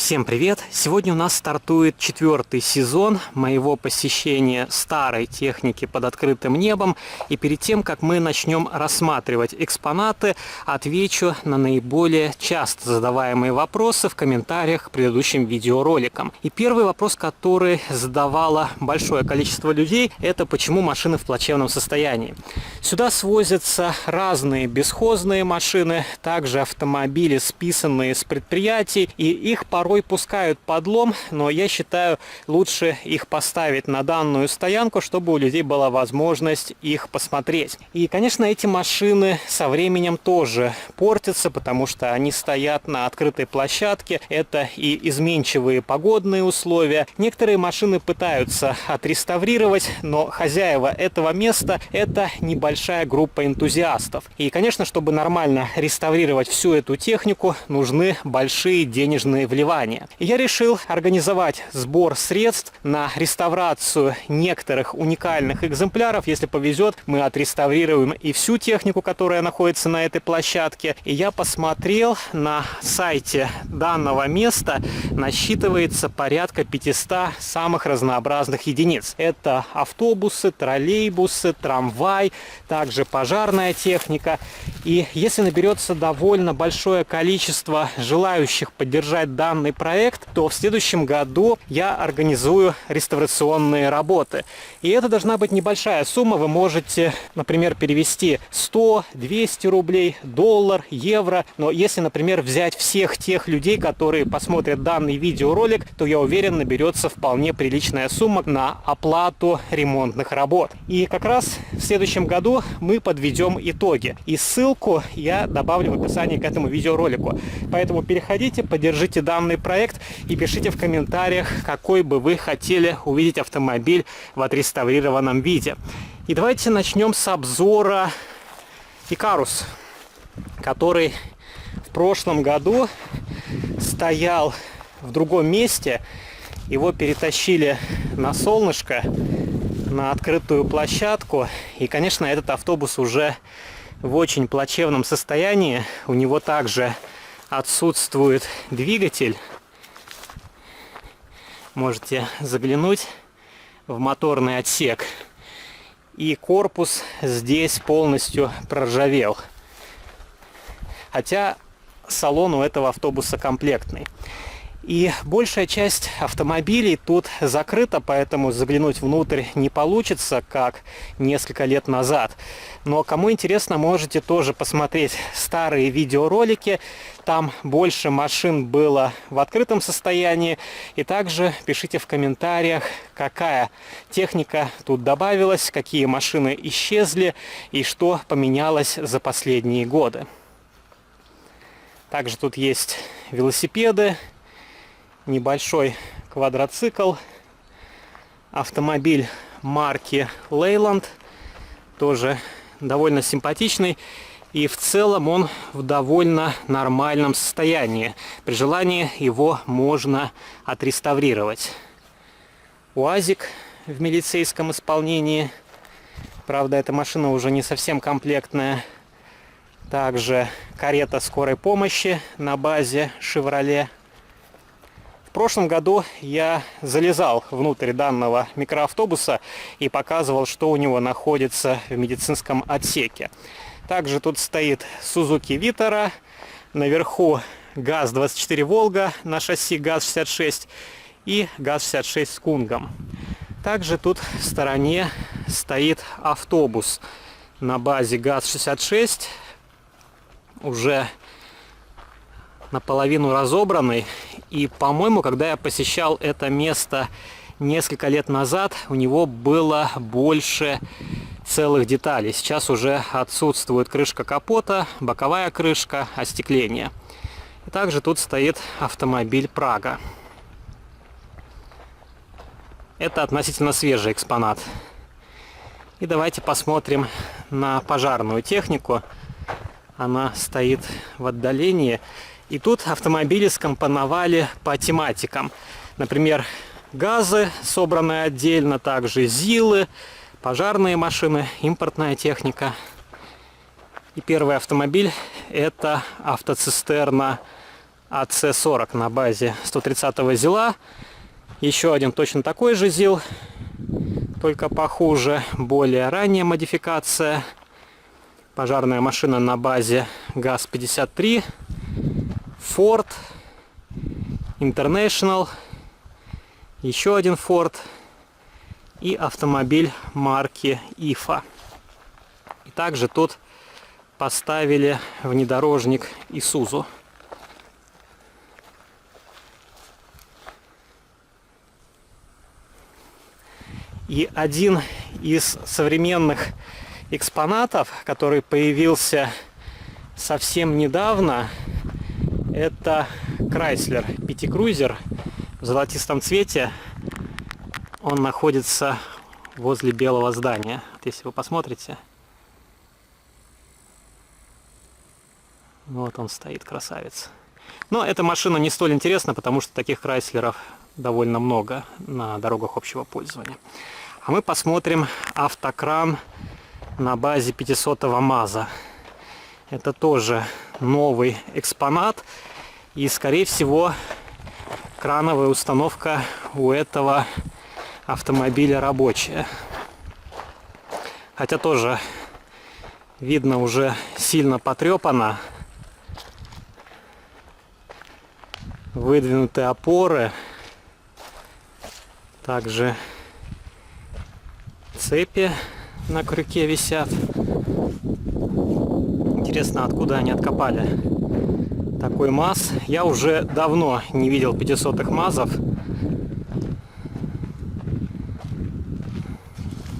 Всем привет! Сегодня у нас стартует 4-й сезон моего посещения старой техники под открытым небом. И перед тем, как мы начнем рассматривать экспонаты, отвечу на наиболее часто задаваемые вопросы в комментариях к предыдущим видеороликам. И первый вопрос, который задавало большое количество людей, это почему машины в плачевном состоянии. Сюда свозятся разные бесхозные машины, также автомобили, списанные с предприятий, и их порой пускают под лом, но я считаю, лучше их поставить на данную стоянку, чтобы у людей была возможность их посмотреть. И, конечно, эти машины со временем тоже портятся, потому что они стоят на открытой площадке. Это и изменчивые погодные условия. Некоторые машины пытаются отреставрировать, но хозяева этого места – это небольшая группа энтузиастов. И, конечно, чтобы нормально реставрировать всю эту технику, нужны большие денежные вливания. И я решил организовать сбор средств на реставрацию некоторых уникальных экземпляров. Если повезет, мы отреставрируем и всю технику, которая находится на этой площадке. И я посмотрел, на сайте данного места насчитывается порядка 500 самых разнообразных единиц. Это автобусы, троллейбусы, трамвай, также пожарная техника. И если наберется довольно большое количество желающих поддержать данный проект, то в следующем году я организую реставрационные работы. И это должна быть небольшая сумма. Вы можете, например, перевести 100, 200 рублей, доллар, евро. Но если, например, взять всех тех людей, которые посмотрят данный видеоролик, то, я уверен, наберется вполне приличная сумма на оплату ремонтных работ. И как раз в следующем году мы подведем итоги. И ссылку я добавлю в описании к этому видеоролику. Поэтому переходите, поддержите данный проект и пишите в комментариях, какой бы вы хотели увидеть автомобиль в отреставрированном виде. И давайте начнем с обзора Икарус, который в прошлом году стоял в другом месте. Его перетащили на солнышко, на открытую площадку. И, конечно, этот автобус уже в очень плачевном состоянии. У него также отсутствует двигатель. Можете заглянуть в моторный отсек. И корпус здесь полностью проржавел. Хотя салон у этого автобуса комплектный. И большая часть автомобилей тут закрыта, поэтому заглянуть внутрь не получится, как несколько лет назад. Но кому интересно, можете тоже посмотреть старые видеоролики. Там больше машин было в открытом состоянии. И также пишите в комментариях, какая техника тут добавилась, какие машины исчезли и что поменялось за последние годы. Также тут есть велосипеды, небольшой квадроцикл, автомобиль марки Leyland, тоже довольно симпатичный, и в целом он в довольно нормальном состоянии. При желании его можно отреставрировать. УАЗик в милицейском исполнении, правда, эта машина уже не совсем комплектная. Также карета скорой помощи на базе Chevrolet. В прошлом году я залезал внутрь данного микроавтобуса и показывал, что у него находится в медицинском отсеке. Также тут стоит Suzuki Vitara, наверху ГАЗ-24 Волга на шасси ГАЗ-66 и ГАЗ-66 с Кунгом. Также тут в стороне стоит автобус на базе ГАЗ-66, уже наполовину разобранный. И, по-моему, когда я посещал это место несколько лет назад, у него было больше целых деталей. Сейчас уже отсутствует крышка капота, боковая крышка, остекление. И также тут стоит автомобиль Прага. Это относительно свежий экспонат. И давайте посмотрим на пожарную технику. Она стоит в отдалении. И тут автомобили скомпоновали по тематикам. Например, ГАЗы, собранные отдельно, также ЗИЛы, пожарные машины, импортная техника. И первый автомобиль – это автоцистерна АЦ-40 на базе 130-го ЗИЛа. Еще один точно такой же ЗИЛ, только похуже, более ранняя модификация. Пожарная машина на базе ГАЗ-53, Ford, International, еще один Ford и автомобиль марки ИФА. И также тут поставили внедорожник Isuzu. И один из современных экспонатов, который появился совсем недавно, это Chrysler PT Cruiser в золотистом цвете. Он находится возле белого здания. Вот если вы посмотрите, вот он стоит, красавец. Но эта машина не столь интересна, потому что таких Крайслеров довольно много на дорогах общего пользования. А мы посмотрим автокран на базе 500-го МАЗа. Это тоже новый экспонат. И, скорее всего, крановая установка у этого автомобиля рабочая. Хотя тоже видно, уже сильно потрепано. Выдвинуты опоры. Также цепи на крюке висят. Интересно, откуда они откопали такой МАЗ. Я уже давно не видел 500-х МАЗов.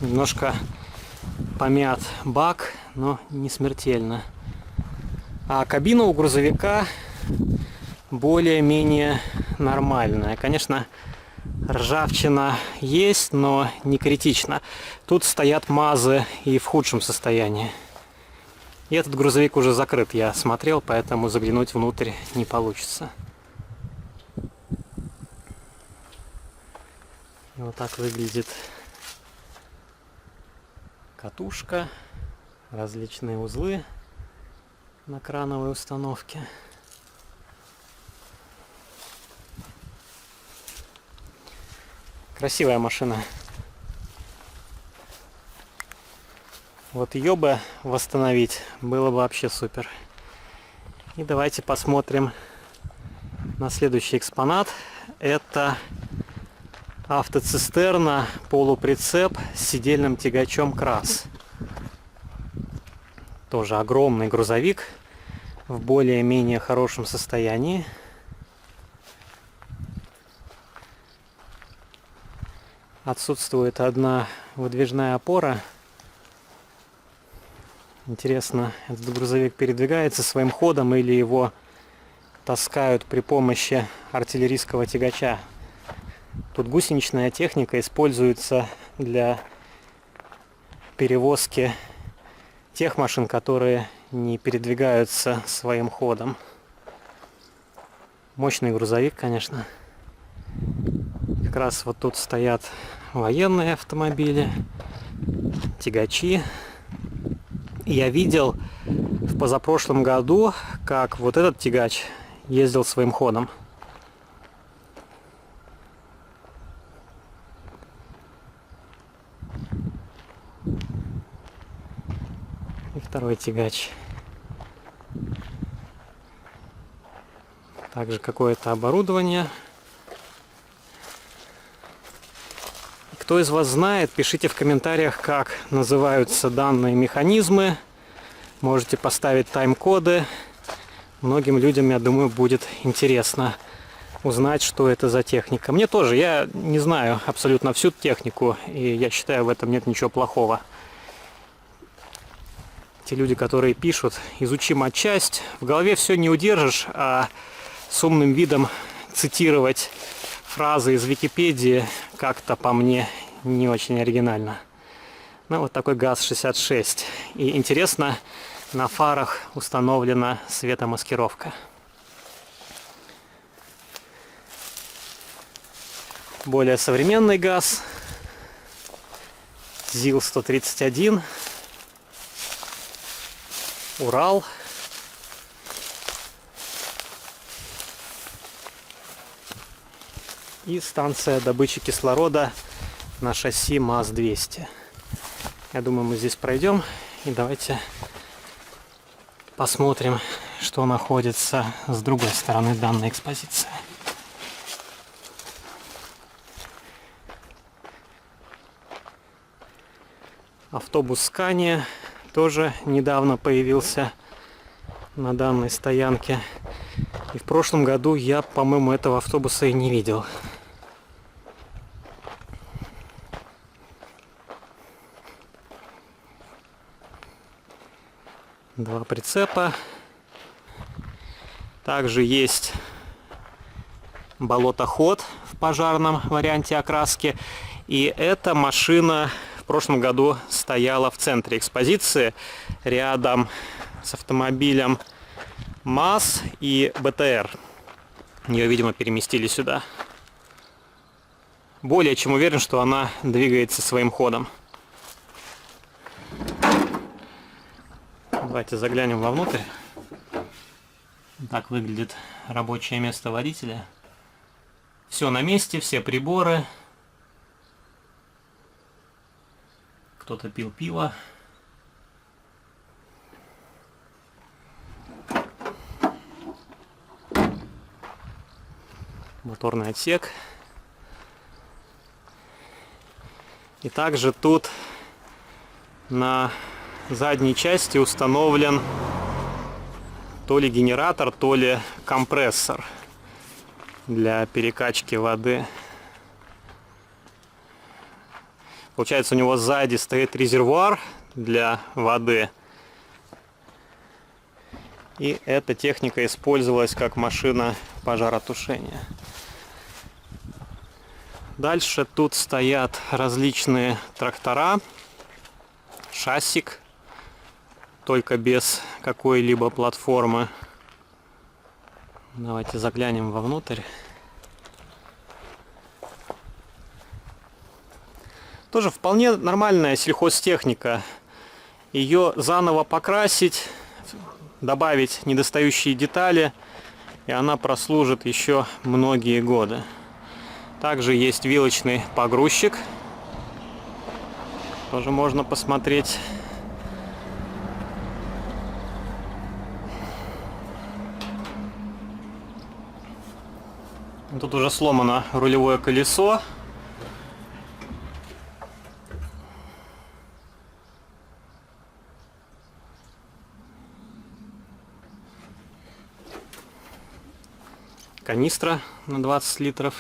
Немножко помят бак, но не смертельно. А кабина у грузовика более-менее нормальная. Конечно, ржавчина есть, но не критично. Тут стоят МАЗы и в худшем состоянии. И этот грузовик уже закрыт, я смотрел, поэтому заглянуть внутрь не получится. И вот так выглядит катушка, различные узлы на крановой установке. Красивая машина. Вот ее бы восстановить было бы вообще супер. И давайте посмотрим на следующий экспонат. Это автоцистерна, полуприцеп с сидельным тягачом КРАС. Тоже огромный грузовик в более-менее хорошем состоянии. Отсутствует одна выдвижная опора. Интересно, этот грузовик передвигается своим ходом или его таскают при помощи артиллерийского тягача. Тут гусеничная техника используется для перевозки тех машин, которые не передвигаются своим ходом. Мощный грузовик, конечно. Как раз вот тут стоят военные автомобили, тягачи. Я видел в позапрошлом году, как вот этот тягач ездил своим ходом. И второй тягач. Также какое-то оборудование. Кто из вас знает, пишите в комментариях, как называются данные механизмы. Можете поставить тайм-коды. Многим людям, я думаю, будет интересно узнать, что это за техника. Мне тоже, я не знаю абсолютно всю технику, и я считаю, в этом нет ничего плохого. Те люди, которые пишут, изучим отчасть, в голове все не удержишь, а с умным видом цитировать фразы из Википедии как-то по мне не очень оригинально. Ну, вот такой ГАЗ-66. И интересно, на фарах установлена светомаскировка. Более современный ГАЗ. ЗИЛ-131. Урал. и станция добычи кислорода на шасси МАЗ-200. Я думаю, мы здесь пройдем и давайте посмотрим, что находится с другой стороны данной экспозиции. Автобус Scania тоже недавно появился на данной стоянке. И в прошлом году я, по-моему, этого автобуса и не видел. Два прицепа. Также есть болотоход в пожарном варианте окраски. И эта машина в прошлом году стояла в центре экспозиции, рядом с автомобилем МАЗ и БТР. Ее, видимо, переместили сюда. Более чем уверен, что она двигается своим ходом. Давайте заглянем вовнутрь. Так выглядит рабочее место водителя. Все на месте, все приборы. Кто-то пил пиво. Моторный отсек. И также тут на задней части установлен то ли генератор, то ли компрессор для перекачки воды. Получается, у него сзади стоит резервуар для воды. И эта техника использовалась как машина пожаротушения. Дальше тут стоят различные трактора, шассик, только без какой-либо платформы. Давайте заглянем вовнутрь. Тоже вполне нормальная сельхозтехника. Ее заново покрасить, добавить недостающие детали, и она прослужит еще многие годы. Также есть вилочный погрузчик. Тоже можно посмотреть. Тут уже сломано рулевое колесо. Канистра на 20 литров.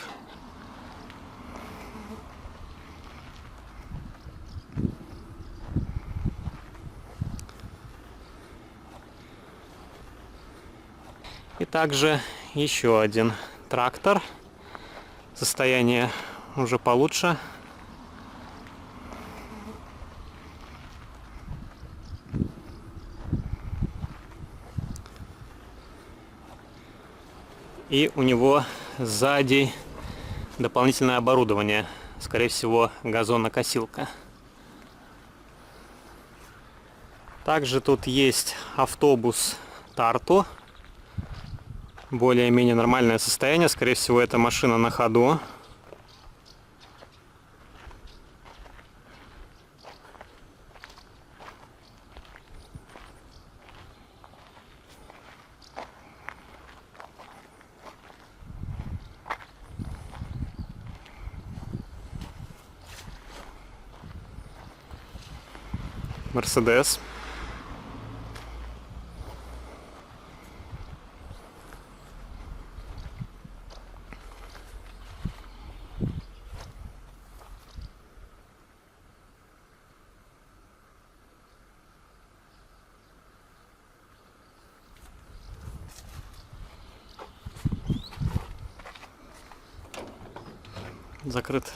И также еще один трактор. Состояние уже получше. И у него сзади дополнительное оборудование. Скорее всего, газонокосилка. Также тут есть автобус Тарту. Более-менее нормальное состояние. Скорее всего, это машина на ходу. Мерседес. Закрыт.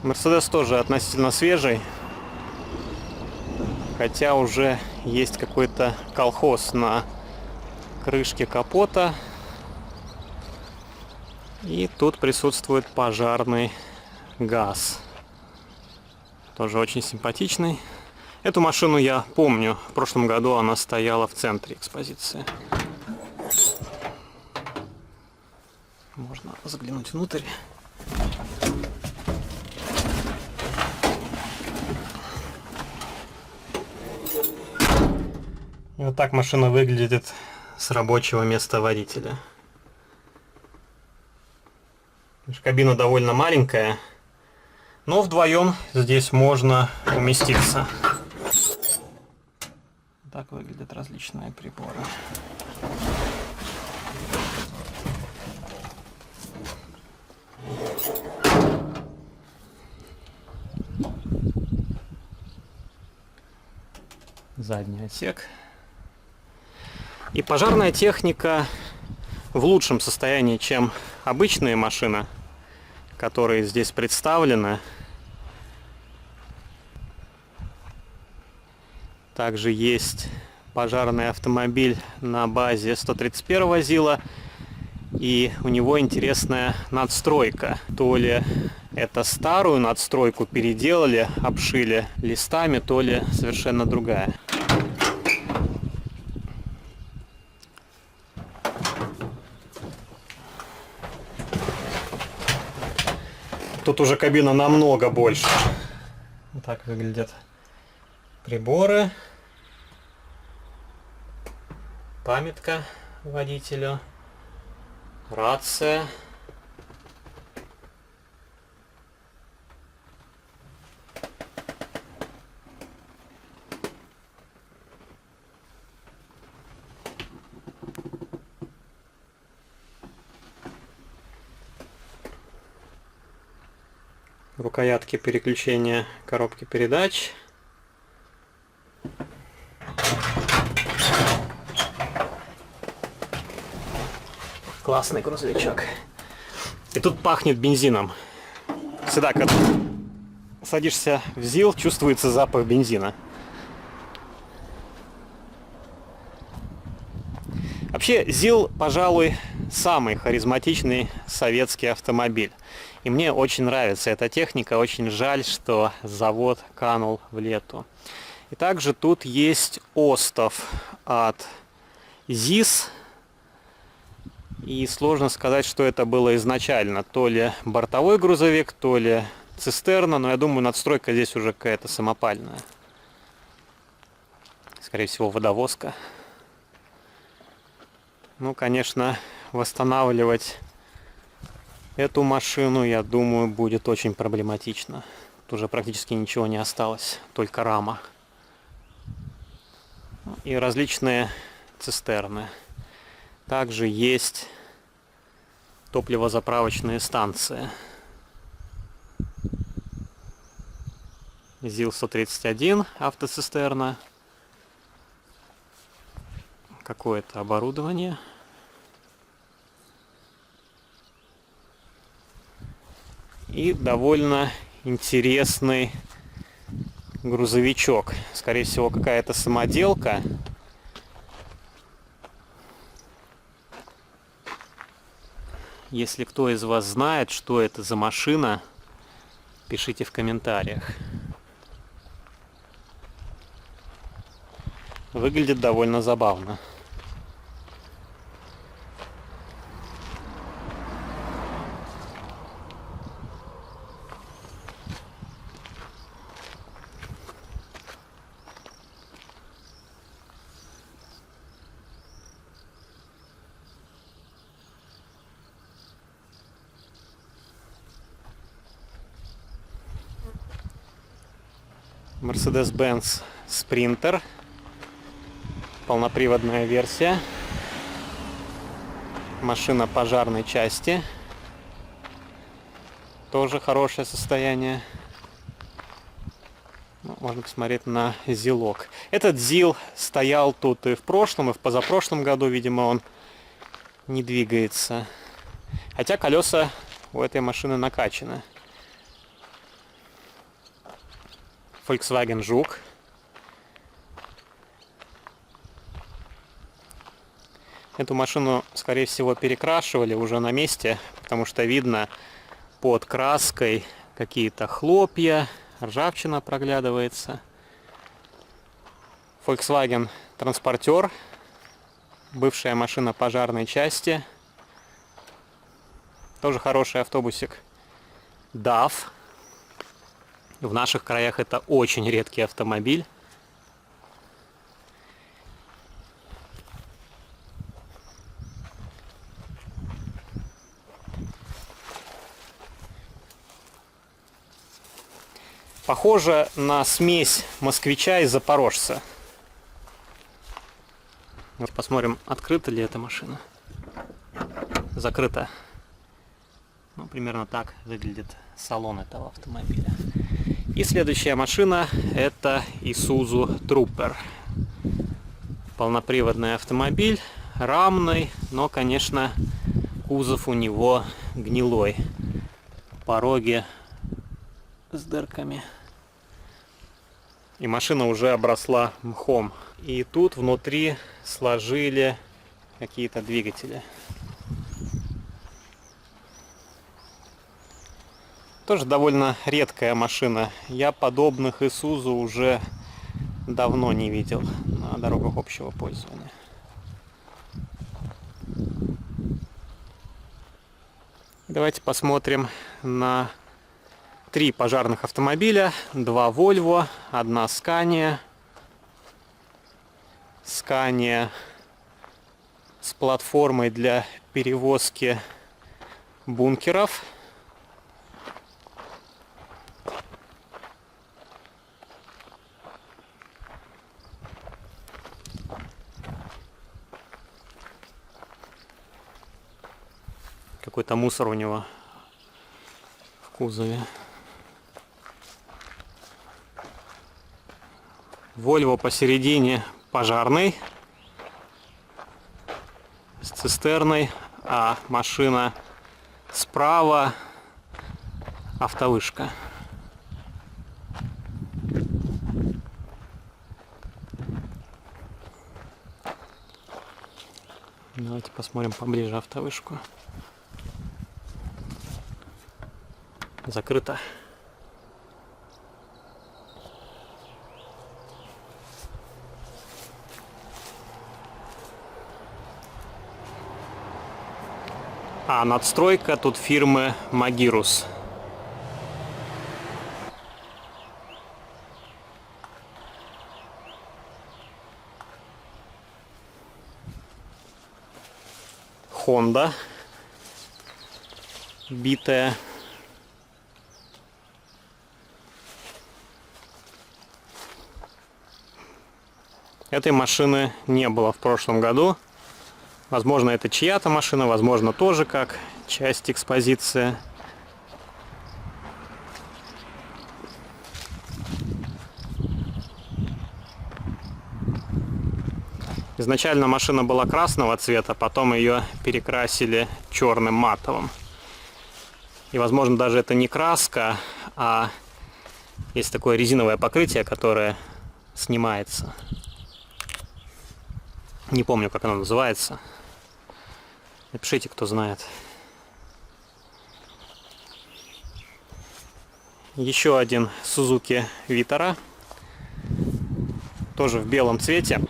Мерседес тоже относительно свежий, хотя уже есть какой-то колхоз на крышке капота. И тут присутствует пожарный газ. Тоже очень симпатичный. Эту машину я помню. В прошлом году она стояла в центре экспозиции. Можно заглянуть внутрь. И вот так машина выглядит с рабочего места водителя. Кабина довольно маленькая, но вдвоем здесь можно уместиться. Так выглядят различные приборы. Задний отсек. И пожарная техника в лучшем состоянии, чем обычные машины, которые здесь представлены. Также есть пожарный автомобиль на базе 131-го ЗИЛа. И у него интересная надстройка. То ли это старую надстройку переделали, обшили листами, то ли совершенно другая. Тут уже кабина намного больше. Вот так выглядят приборы. Памятка водителю. Рация. Рукоятки переключения коробки передач. Классный грузовичок. И тут пахнет бензином. Всегда, когда садишься в ЗИЛ, чувствуется запах бензина. Вообще, ЗИЛ, пожалуй, самый харизматичный советский автомобиль. И мне очень нравится эта техника. Очень жаль, что завод канул в лету. И также тут есть остов от ЗИС. И сложно сказать, что это было изначально. То ли бортовой грузовик, то ли цистерна. Но я думаю, надстройка здесь уже какая-то самопальная. Скорее всего, водовозка. Ну, конечно, восстанавливать эту машину, я думаю, будет очень проблематично. Тут уже практически ничего не осталось, только рама. И различные цистерны. Также есть топливозаправочные станции. ЗИЛ-131 автоцистерна. Какое-то оборудование. И довольно интересный грузовичок. Скорее всего, какая-то самоделка. Если кто из вас знает, что это за машина, пишите в комментариях. Выглядит довольно забавно. Mercedes-Benz Sprinter. Полноприводная версия. Машина пожарной части. Тоже хорошее состояние. Можно посмотреть на ЗИЛок. Этот ЗИЛ стоял тут и в прошлом, и в позапрошлом году. Видимо, он не двигается. Хотя колеса у этой машины накачаны. Volkswagen Жук. Эту машину, скорее всего, перекрашивали уже на месте, потому что видно под краской какие-то хлопья, ржавчина проглядывается. Volkswagen Транспортер, бывшая машина пожарной части. Тоже хороший автобусик. DAF. В наших краях это очень редкий автомобиль. Похоже на смесь москвича и запорожца. Посмотрим, открыта ли эта машина. Закрыта. Ну, примерно так выглядит салон этого автомобиля. И следующая машина — это Isuzu Trooper. Полноприводный автомобиль, рамный, но, конечно, кузов у него гнилой. Пороги с дырками. И машина уже обросла мхом. И тут внутри сложили какие-то двигатели. Тоже довольно редкая машина. Я подобных Isuzu уже давно не видел на дорогах общего пользования. Давайте посмотрим на 3 пожарных автомобиля. 2 Volvo, 1 Scania. Scania с платформой для перевозки бункеров. Какой-то мусор у него в кузове. Volvo посередине пожарный с цистерной, а машина справа автовышка. Давайте посмотрим поближе автовышку. Закрыто. А надстройка тут фирмы Magirus. Honda битая. Этой машины не было в прошлом году. Возможно, это чья-то машина, возможно, тоже как часть экспозиции. Изначально машина была красного цвета, потом ее перекрасили черным матовым. И, возможно, даже это не краска, а есть такое резиновое покрытие, которое снимается. Не помню, как оно называется. Напишите, кто знает. Еще один Suzuki Vitara. Тоже в белом цвете.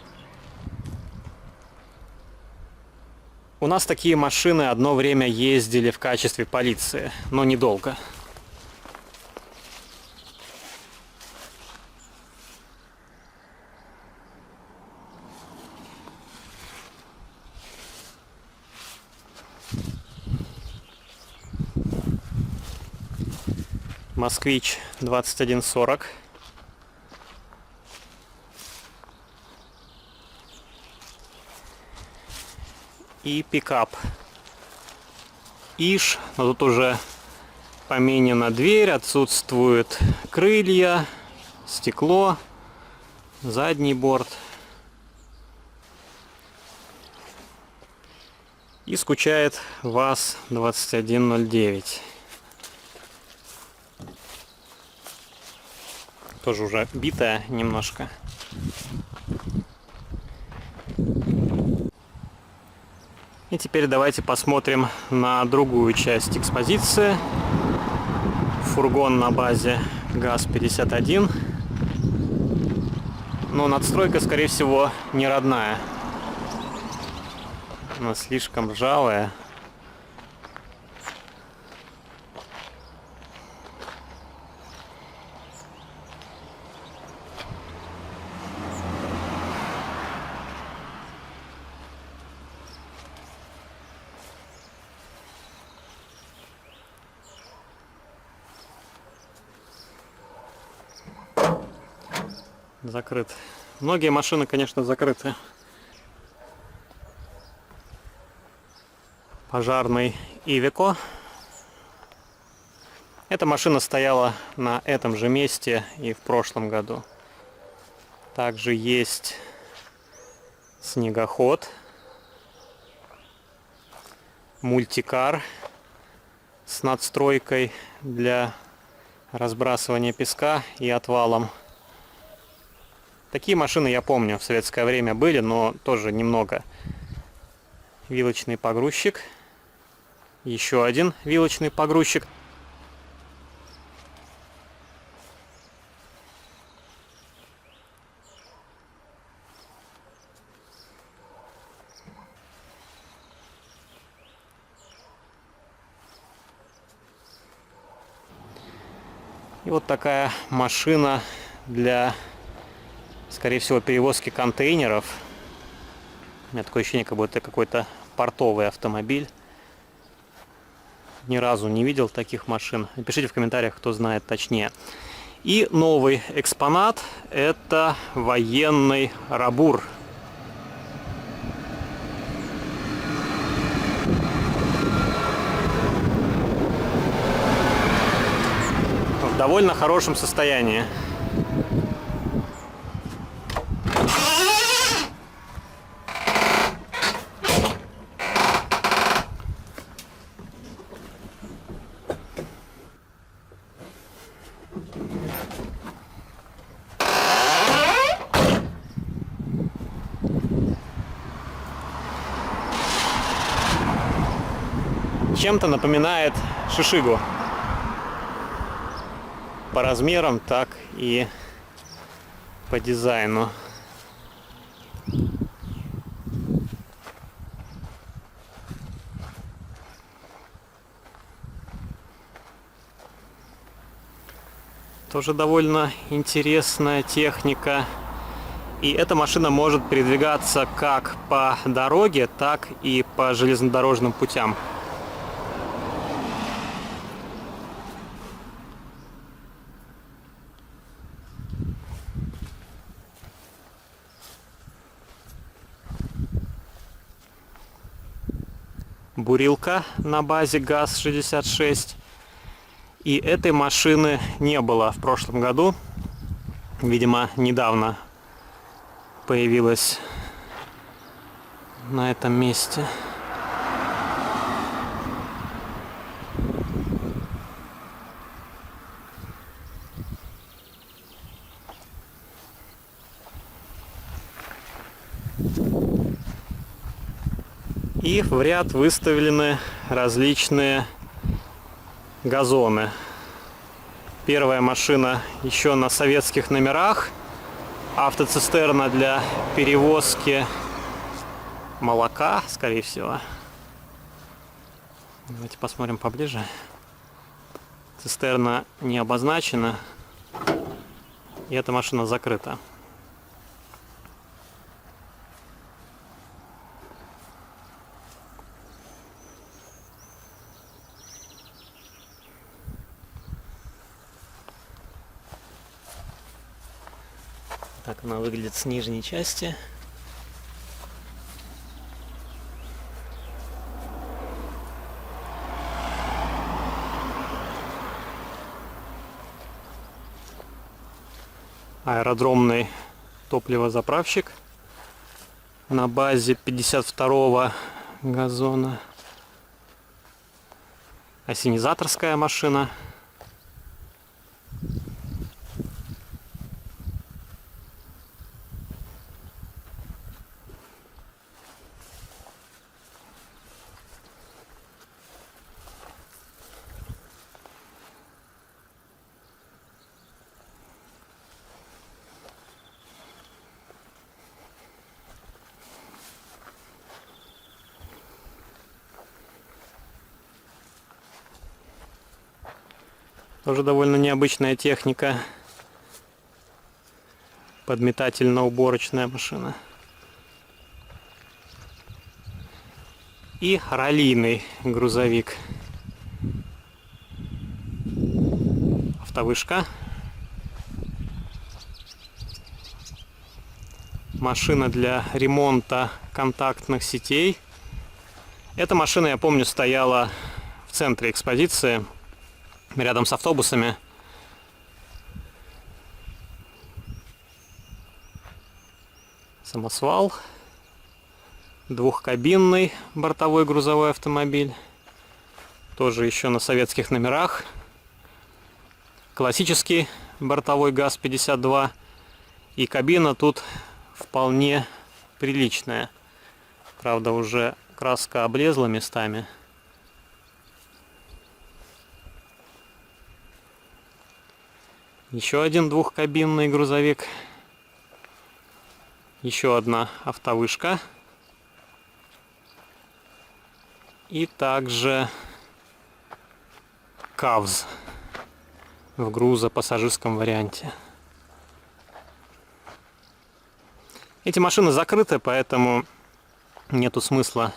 У нас такие машины одно время ездили в качестве полиции, но недолго. Москвич 2140. И пикап Иш, но тут уже поменена дверь, отсутствуют крылья, стекло, задний борт. И скучает ВАЗ-2109. Тоже уже битая немножко. И теперь давайте посмотрим на другую часть экспозиции. Фургон на базе ГАЗ-51. Но надстройка, скорее всего, не родная. Она слишком ржавая. Закрыт. Многие машины, конечно, закрыты. Пожарный Ивеко. Эта машина стояла на этом же месте и в прошлом году. Также есть снегоход, мультикар с надстройкой для разбрасывания песка и отвалом. Такие машины, я помню, в советское время были, но тоже немного. Вилочный погрузчик. Еще один вилочный погрузчик. И вот такая машина для, скорее всего, перевозки контейнеров. У меня такое ощущение, как будто это какой-то портовый автомобиль. Ни разу не видел таких машин. Напишите в комментариях, кто знает точнее. И новый экспонат — это военный Рабур. В довольно хорошем состоянии. Чем-то напоминает Шишигу. По размерам, так и по дизайну. Тоже довольно интересная техника. И эта машина может передвигаться как по дороге, так и по железнодорожным путям. Бурилка на базе ГАЗ-66. И этой машины не было в прошлом году. Видимо, недавно появилась на этом месте. И в ряд выставлены различные газоны. Первая машина еще на советских номерах. Автоцистерна для перевозки молока, скорее всего. Давайте посмотрим поближе. Цистерна не обозначена. И эта машина закрыта. Так она выглядит с нижней части. Аэродромный топливозаправщик на базе 52-го газона. Ассенизаторская машина. Тоже довольно необычная техника. Подметательно-уборочная машина. И раллийный грузовик. Автовышка. Машина для ремонта контактных сетей. Эта машина, я помню, стояла в центре экспозиции, рядом с автобусами. Самосвал. Двухкабинный бортовой грузовой автомобиль. Тоже еще на советских номерах. Классический бортовой ГАЗ-52. И кабина тут вполне приличная. Правда, уже краска облезла местами. Еще один двухкабинный грузовик. Еще одна автовышка. И также КАВЗ в грузопассажирском варианте. Эти машины закрыты, поэтому нету смысла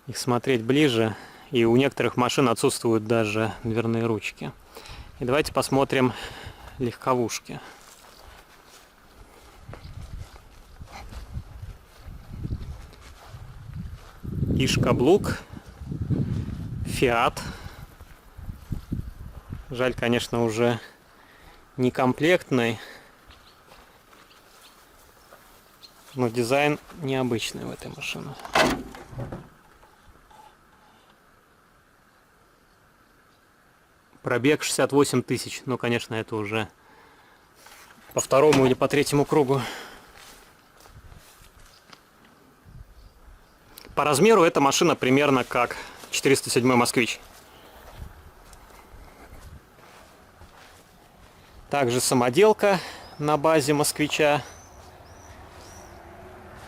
их смотреть ближе. И у некоторых машин отсутствуют даже дверные ручки. И давайте посмотрим легковушки. Иш-каблук, Фиат. Жаль, конечно, уже не комплектный, но дизайн необычный в этой машине. Пробег 68 тысяч. Ну, конечно, это уже по второму или по третьему кругу. По размеру эта машина примерно как 407 «Москвич». Также самоделка на базе «Москвича»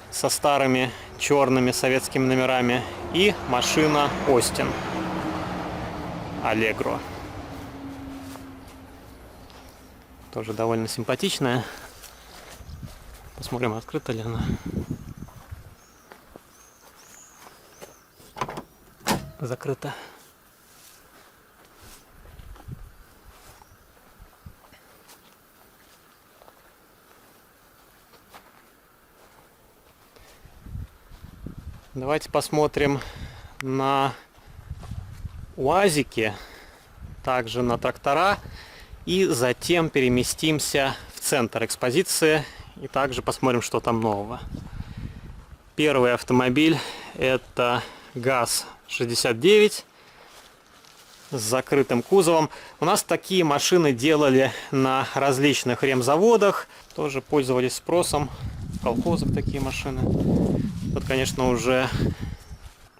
со старыми черными советскими номерами. И машина «Остин» Allegro. Тоже довольно симпатичная. Посмотрим, открыта ли она. Закрыто. Давайте посмотрим на УАЗики, также на трактора, и затем переместимся в центр экспозиции и также посмотрим, что там нового. Первый автомобиль — это ГАЗ-69 с закрытым кузовом. У нас такие машины делали на различных ремзаводах, тоже пользовались спросом. В колхозах такие машины. Тут, конечно, уже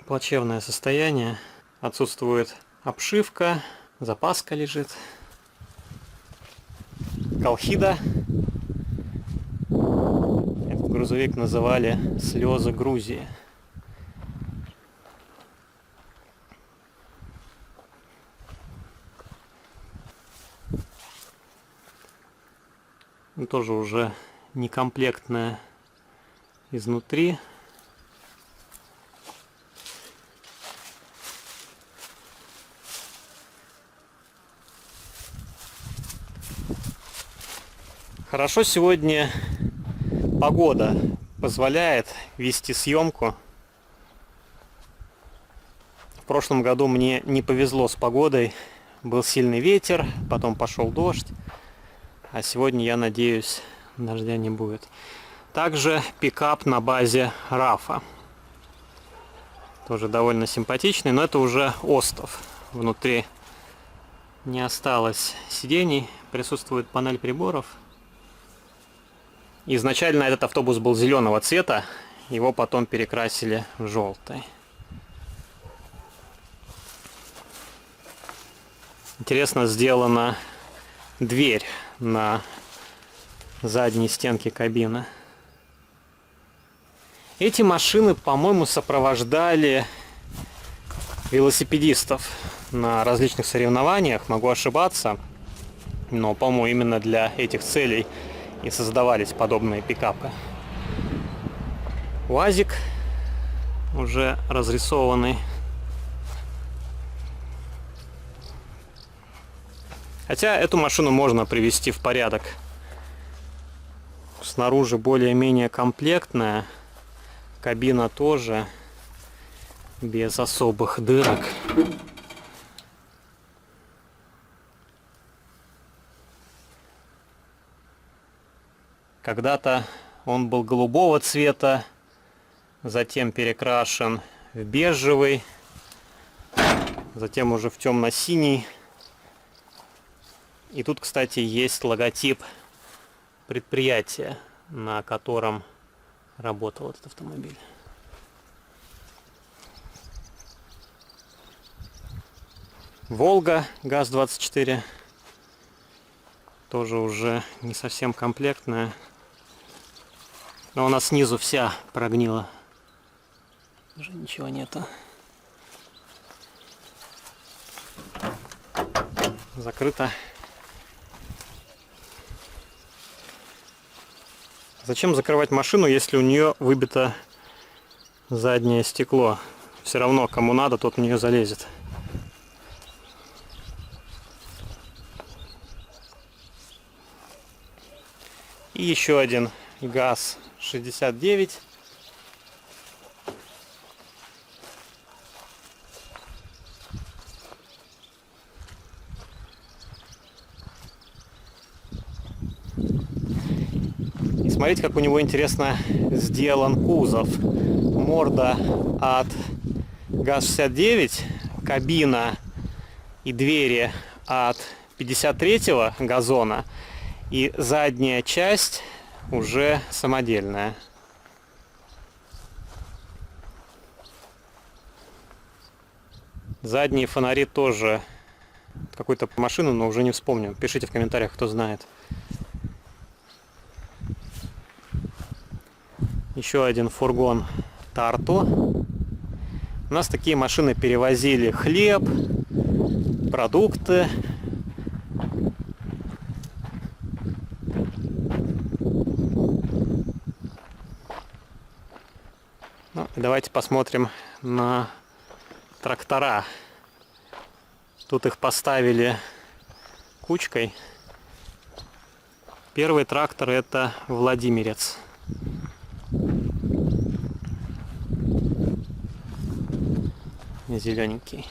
плачевное состояние. Отсутствует обшивка, запаска лежит. Колхида. Этот грузовик называли «Слезы Грузии». Тоже уже некомплектная изнутри. Хорошо сегодня погода позволяет вести съемку. В прошлом году мне не повезло с погодой. Был сильный ветер, потом пошел дождь. А сегодня, я надеюсь, дождя не будет. Также пикап на базе РАФа. Тоже довольно симпатичный, но это уже остов. Внутри не осталось сидений, присутствует панель приборов. Изначально этот автобус был зеленого цвета, его потом перекрасили в желтый. Интересно сделана дверь на задней стенке кабины. Эти машины, по-моему, сопровождали велосипедистов на различных соревнованиях, могу ошибаться, но, по-моему, именно для этих целей и создавались подобные пикапы. УАЗик уже разрисованный. Хотя эту машину можно привести в порядок. Снаружи более-менее комплектная. Кабина тоже без особых дырок. Когда-то он был голубого цвета, затем перекрашен в бежевый, затем уже в темно-синий. И тут, кстати, есть логотип предприятия, на котором работал этот автомобиль. Волга ГАЗ-24 тоже уже не совсем комплектная, но она снизу вся прогнила, уже ничего нету. Закрыто. Зачем закрывать машину, если у нее выбито заднее стекло? Все равно, кому надо, тот в нее залезет. И еще один ГАЗ-69. И смотрите, как у него интересно сделан кузов. Морда от ГАЗ-69, кабина и двери от 53-го газона, и задняя часть уже самодельная. Задние фонари тоже какой-то машины, но уже не вспомню. Пишите в комментариях, кто знает. Еще один фургон Тарто. У нас такие машины перевозили хлеб, продукты. Ну, давайте посмотрим на трактора. Тут их поставили кучкой. Первый трактор — это Владимирец. Зелененький.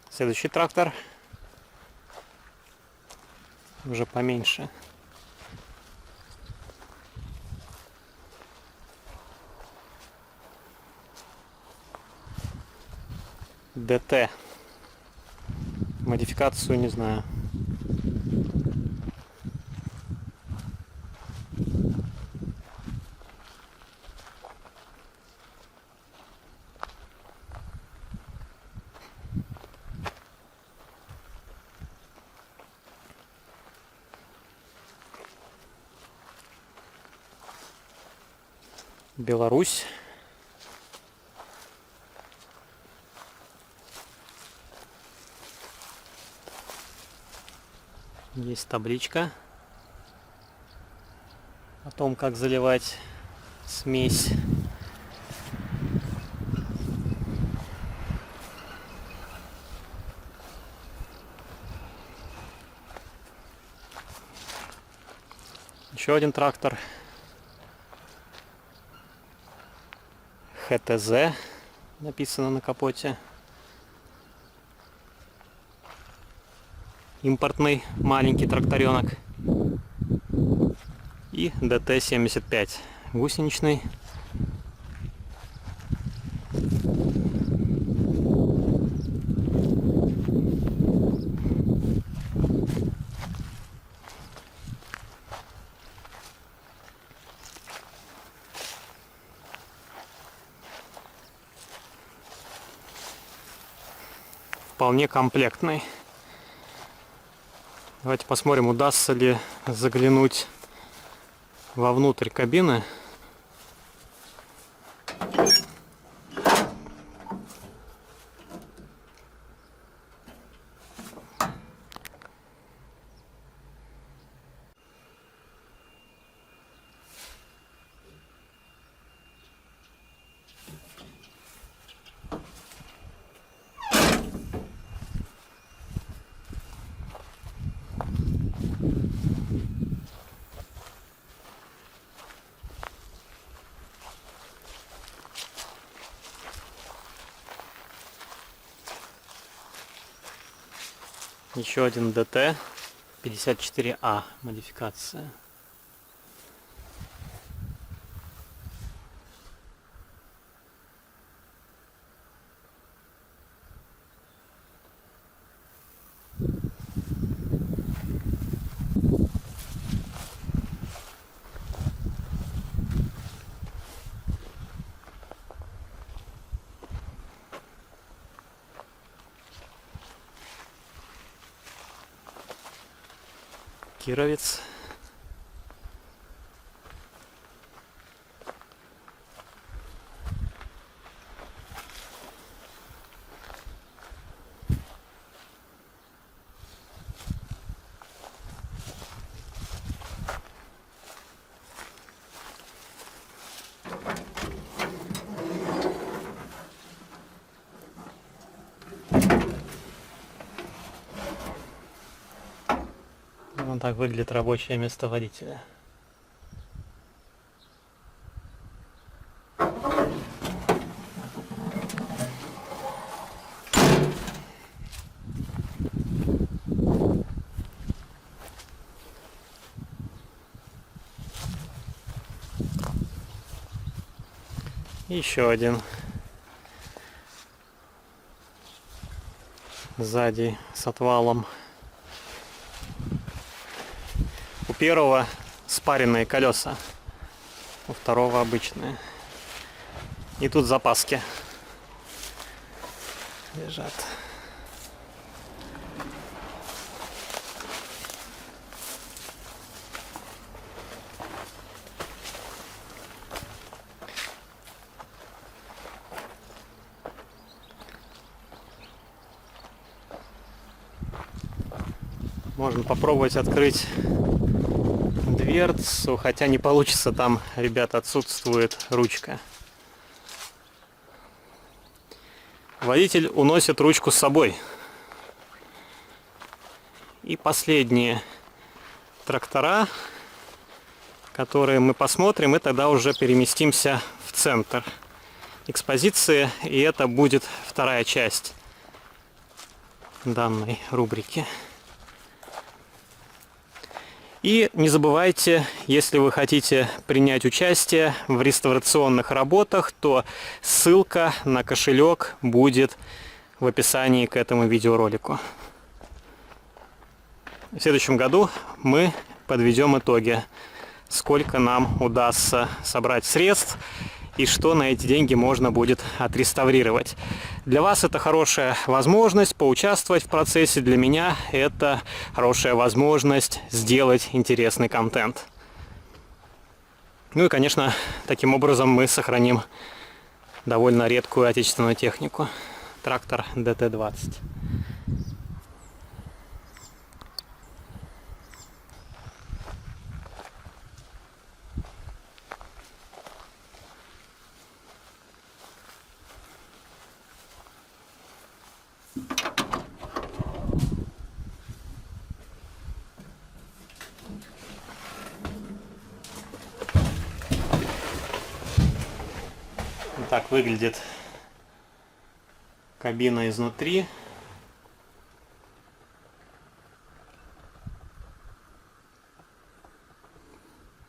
Следующий трактор уже поменьше. ДТ. Модификацию не знаю. Беларусь. Есть табличка о том, как заливать смесь. Еще один трактор. ХТЗ написано на капоте. Импортный маленький тракторенок. И ДТ-75 гусеничный. вполне комплектный. Давайте посмотрим, удастся ли заглянуть вовнутрь кабины. Еще один ДТ 54А модификация. Кировец. Вот так выглядит рабочее место водителя. Еще один сзади с отвалом. У первого спаренные колеса, у второго обычные. И тут запаски лежат. Можно попробовать открыть дверцу, хотя не получится, там, ребята, отсутствует ручка. Водитель уносит ручку с собой. И последние трактора, которые мы посмотрим, и тогда уже переместимся в центр экспозиции, и это будет вторая часть данной рубрики. И не забывайте, если вы хотите принять участие в реставрационных работах, то ссылка на кошелек будет в описании к этому видеоролику. В следующем году мы подведем итоги, сколько нам удастся собрать средств и что на эти деньги можно будет отреставрировать. Для вас это хорошая возможность поучаствовать в процессе, для меня это хорошая возможность сделать интересный контент. Ну и, конечно, таким образом мы сохраним довольно редкую отечественную технику. Трактор ДТ-20. Так выглядит кабина изнутри.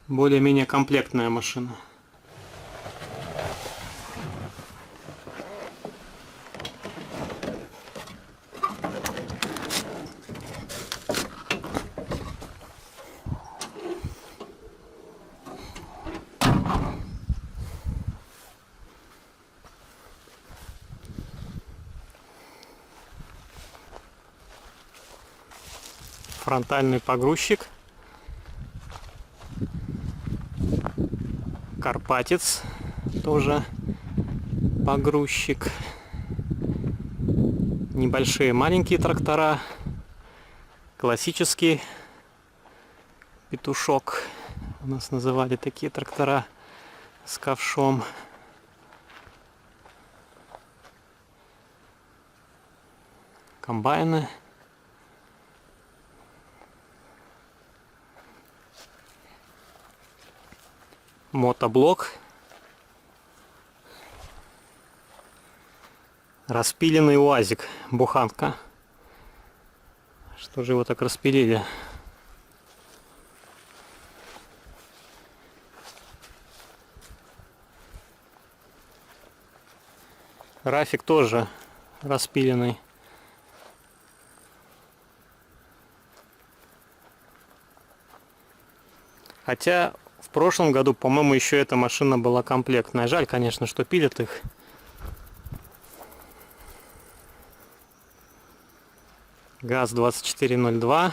Более-менее комплектная машина. Фронтальный погрузчик. Карпатец тоже погрузчик. Небольшие маленькие трактора. Классический петушок. У нас называли такие трактора с ковшом. Комбайны. Мотоблок. Распиленный УАЗик. Буханка. Что же его так распилили? Рафик тоже распиленный. Хотя в прошлом году, по-моему, еще эта машина была комплектная. Жаль, конечно, что пилят их. ГАЗ-2402.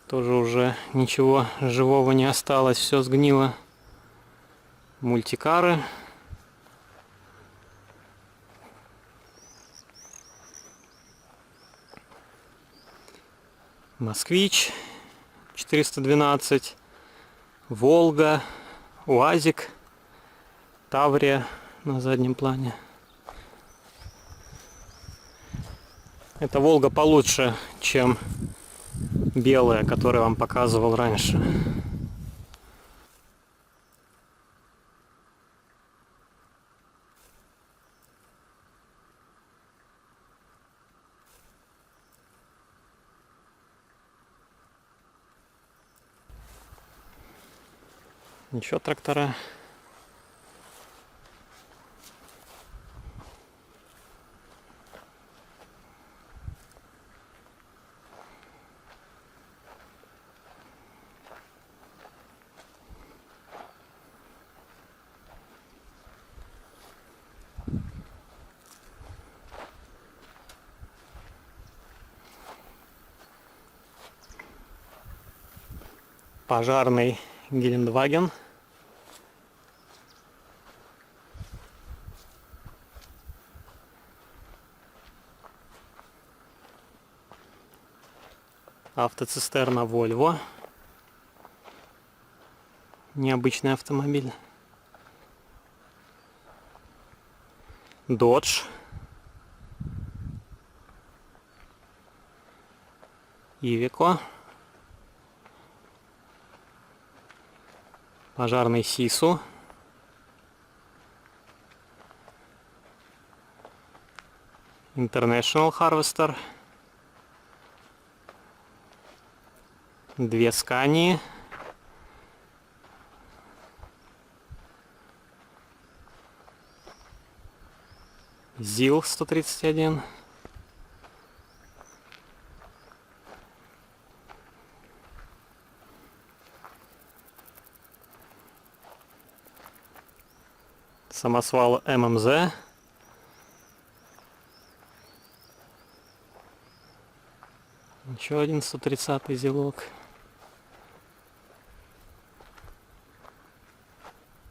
Тоже уже ничего живого не осталось, все сгнило. Мультикары. Москвич 412. Волга. УАЗик. Таврия на заднем плане. Эта Волга получше, чем белая, которую я вам показывал раньше. Еще трактора. Пожарный Гелендваген. Автоцистерна Volvo. Необычный автомобиль. Dodge. Iveco. Пожарный Сису. International Harvester. Две Скании. ЗИЛ 131. Самосвал ММЗ. Еще один 130-й ЗИЛок.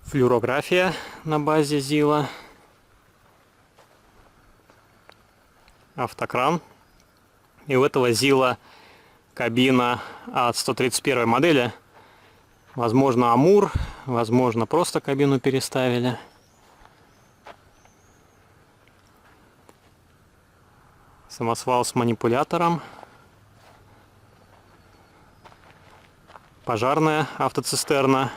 Флюорография на базе ЗИЛа. Автокран. И у этого ЗИЛа кабина от 131 модели. Возможно, Амур, возможно, просто кабину переставили. Самосвал с манипулятором. Пожарная автоцистерна.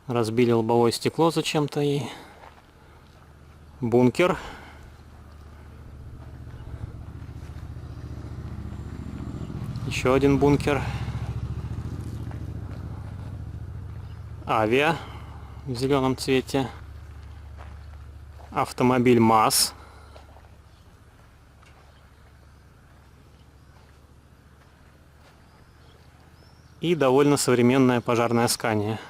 Разбили лобовое стекло зачем-то ей. Бункер. Еще один бункер. Авиа в зеленом цвете. Автомобиль МАЗ. И довольно современная пожарная Скания.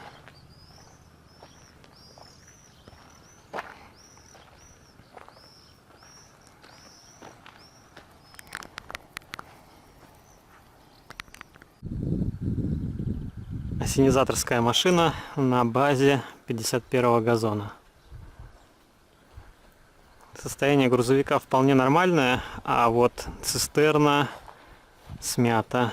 Ассенизаторская машина на базе 51-го газона. Состояние грузовика вполне нормальное, а вот цистерна смята.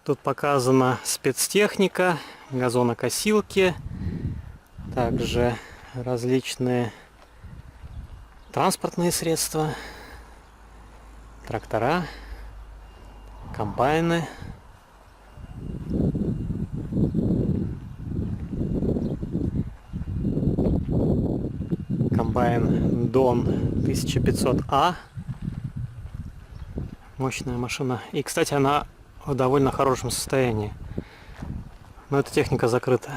Тут показана спецтехника, газонокосилки, также различные транспортные средства, трактора, комбайны. Комбайн Дон 1500А. Мощная машина. И, кстати, она в довольно хорошем состоянии. Но эта техника закрыта.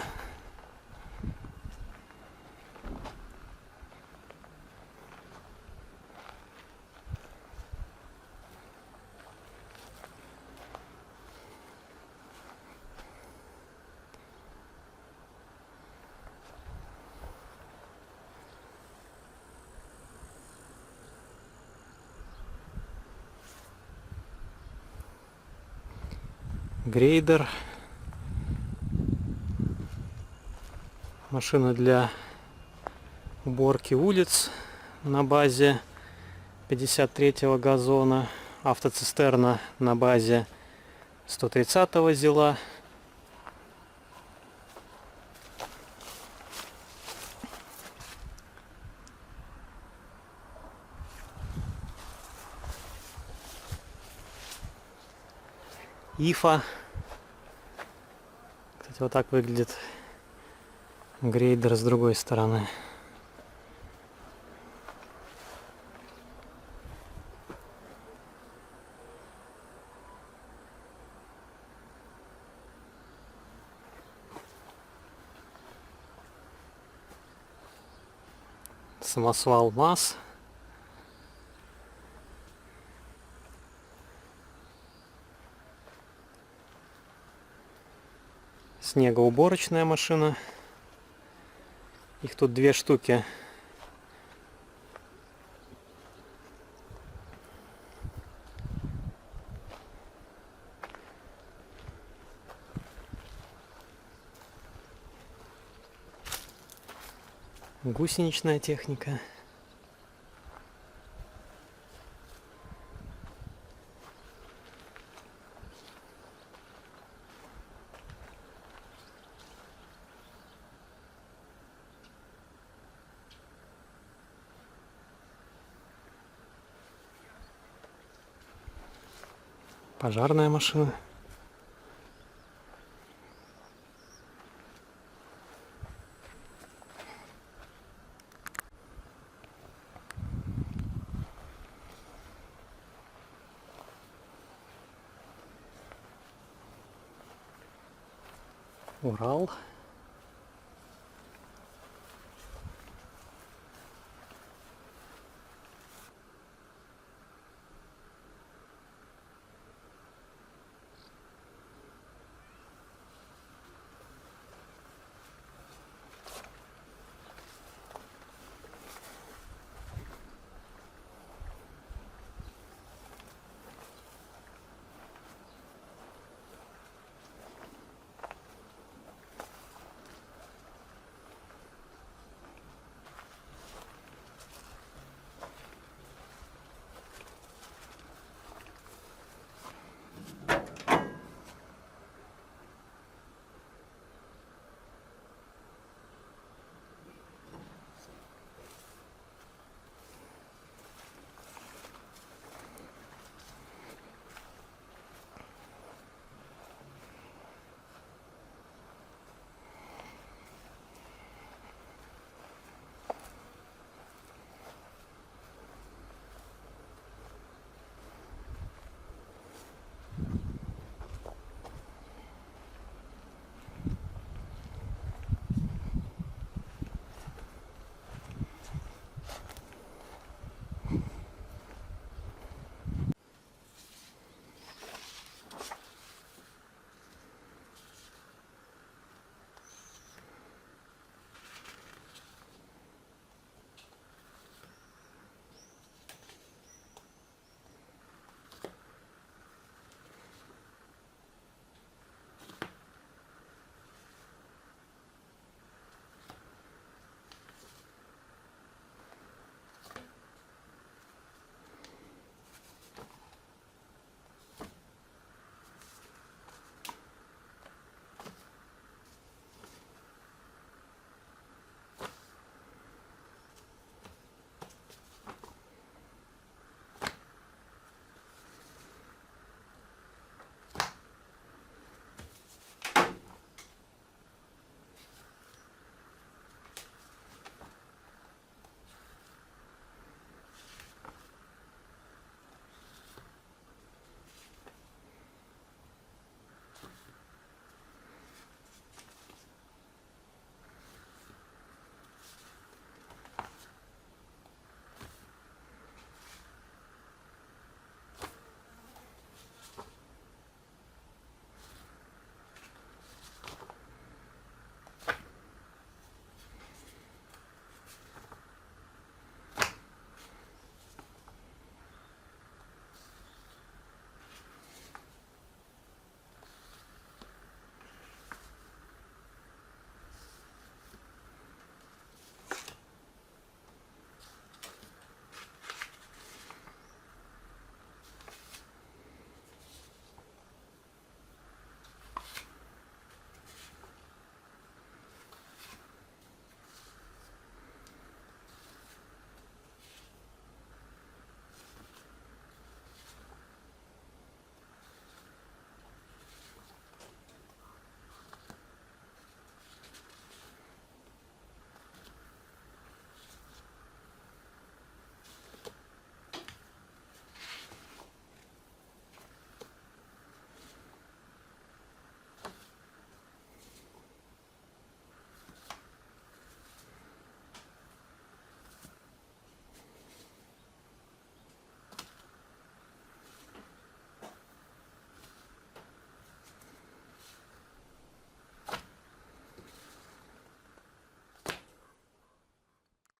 Грейдер. Машина для уборки улиц на базе 53-го газона. Автоцистерна на базе 130-го зила. Ифа. Кстати, вот так выглядит грейдер с другой стороны. Самосвал МАЗ. Снегоуборочная машина. Их тут 2 штуки. Гусеничная техника. Пожарная машина. Урал.